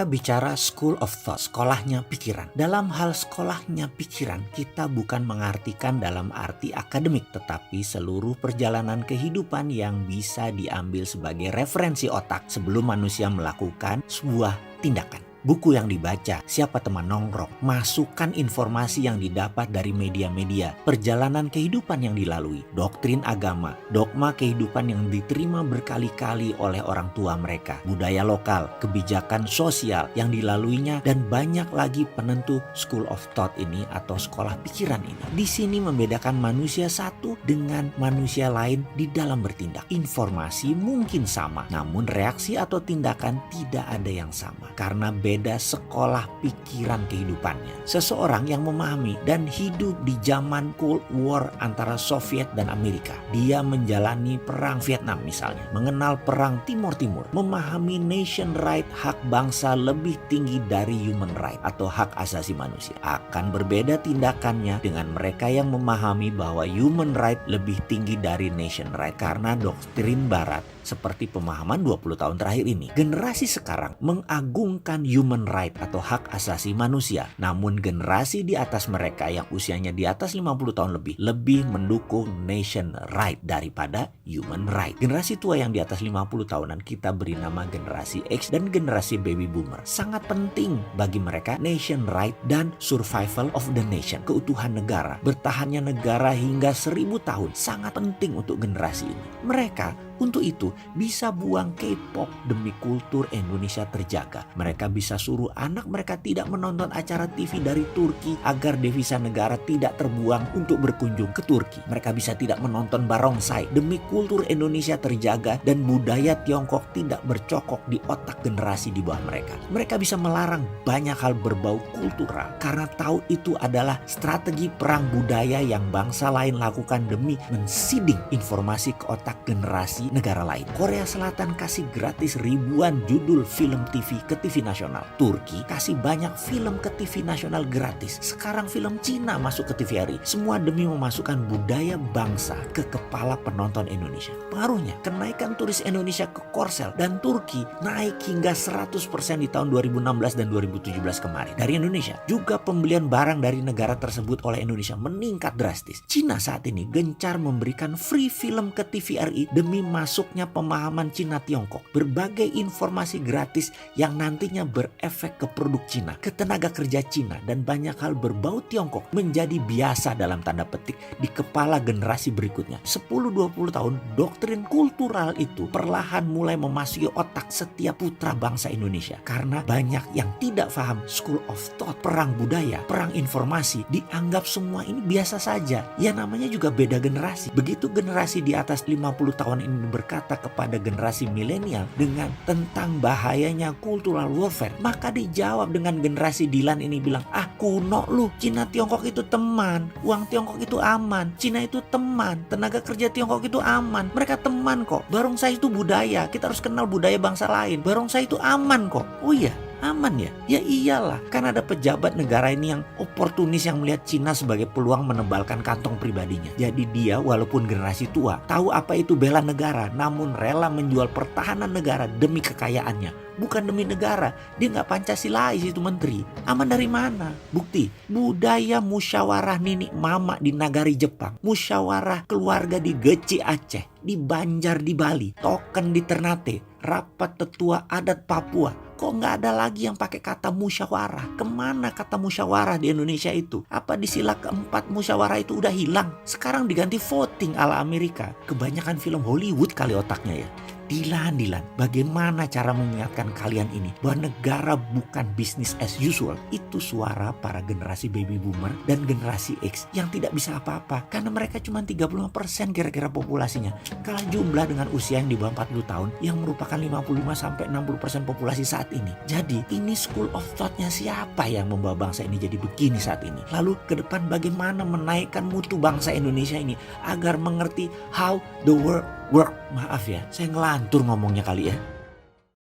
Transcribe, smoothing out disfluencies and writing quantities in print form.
Kita bicara school of thought, sekolahnya pikiran. Dalam hal sekolahnya pikiran, kita bukan mengartikan dalam arti akademik, tetapi seluruh perjalanan kehidupan yang bisa diambil sebagai referensi otak sebelum manusia melakukan sebuah tindakan. Buku yang dibaca, siapa teman nongkrong, masukan informasi yang didapat dari media-media, perjalanan kehidupan yang dilalui, doktrin agama, dogma kehidupan yang diterima berkali-kali oleh orang tua mereka, budaya lokal, kebijakan sosial yang dilaluinya, dan banyak lagi penentu school of thought ini atau sekolah pikiran ini. Di sini membedakan manusia satu dengan manusia lain di dalam bertindak. Informasi mungkin sama, namun reaksi atau tindakan tidak ada yang sama karena beda sekolah pikiran kehidupannya. Seseorang yang memahami dan hidup di zaman Cold War antara Soviet dan Amerika. Dia menjalani perang Vietnam misalnya, mengenal perang Timur Timur, memahami nation right, hak bangsa lebih tinggi dari human right atau hak asasi manusia. Akan berbeda tindakannya dengan mereka yang memahami bahwa human right lebih tinggi dari nation right karena doktrin barat seperti pemahaman 20 tahun terakhir ini. Generasi sekarang mengagungkan human right atau hak asasi manusia. Namun generasi di atas mereka yang usianya di atas 50 tahun lebih mendukung nation right daripada human right. Generasi tua yang di atas 50 tahunan kita beri nama generasi X dan generasi baby boomer. Sangat penting bagi mereka nation right dan survival of the nation. Keutuhan negara, bertahannya negara hingga 1000 tahun sangat penting untuk generasi ini. Mereka untuk itu bisa buang K-pop demi kultur Indonesia terjaga. Mereka bisa suruh anak mereka tidak menonton acara TV dari Turki agar devisa negara tidak terbuang untuk berkunjung ke Turki. Mereka bisa tidak menonton barongsai demi kultur Indonesia terjaga dan budaya Tiongkok tidak bercokok di otak generasi di bawah mereka. Mereka bisa melarang banyak hal berbau kultural karena tahu itu adalah strategi perang budaya yang bangsa lain lakukan demi mensiding informasi ke otak generasi negara lain. Korea Selatan kasih gratis ribuan judul film TV ke TV nasional. Turki kasih banyak film ke TV nasional gratis. Sekarang film Cina masuk ke TVRI. Semua demi memasukkan budaya bangsa ke kepala penonton Indonesia. Pengaruhnya, kenaikan turis Indonesia ke Korsel dan Turki naik hingga 100% di tahun 2016 dan 2017 kemarin. Dari Indonesia, juga pembelian barang dari negara tersebut oleh Indonesia meningkat drastis. Cina saat ini gencar memberikan free film ke TVRI demi masuknya pemahaman Cina Tiongkok. Berbagai informasi gratis yang nantinya berefek ke produk Cina, ke tenaga kerja Cina, dan banyak hal berbau Tiongkok menjadi biasa dalam tanda petik di kepala generasi berikutnya. 10-20 tahun doktrin kultural itu perlahan mulai memasuki otak setiap putra bangsa Indonesia. Karena banyak yang tidak paham school of thought, perang budaya, perang informasi, dianggap semua ini biasa saja. Ya namanya juga beda generasi. Begitu generasi di atas 50 tahun ini berkata kepada generasi milenial dengan tentang bahayanya cultural warfare, maka dijawab dengan generasi Dilan ini bilang, kuno lu, Cina Tiongkok itu teman, uang Tiongkok itu aman, Cina itu teman, tenaga kerja Tiongkok itu aman, mereka teman kok, barongsai itu budaya, kita harus kenal budaya bangsa lain, barongsai itu aman kok. Oh iya, aman ya? Ya iyalah, kan ada pejabat negara ini yang oportunis yang melihat Cina sebagai peluang menebalkan kantong pribadinya. Jadi dia walaupun generasi tua, tahu apa itu bela negara, namun rela menjual pertahanan negara demi kekayaannya. Bukan demi negara, dia nggak Pancasilais itu menteri. Aman dari mana? Bukti, budaya musyawarah ninik mama di nagari Jepang, musyawarah keluarga di Geci Aceh, di Banjar di Bali, token di Ternate, rapat tetua adat Papua. Kok nggak ada lagi yang pakai kata musyawarah? Kemana kata musyawarah di Indonesia itu? Apa di sila keempat musyawarah itu udah hilang? Sekarang diganti voting ala Amerika. Kebanyakan film Hollywood kali otaknya ya. Dilan, bagaimana cara mengingatkan kalian ini bahwa negara bukan bisnis as usual? Itu suara para generasi baby boomer dan generasi X yang tidak bisa apa-apa karena mereka cuma 35% kira-kira populasinya. Kalah jumlah dengan usia yang di bawah 40 tahun yang merupakan 55-60% populasi saat ini. Jadi ini school of thought-nya siapa yang membawa bangsa ini jadi begini saat ini? Lalu ke depan bagaimana menaikkan mutu bangsa Indonesia ini agar mengerti how the world work. Maaf ya, saya ngelantur ngomongnya kali ya.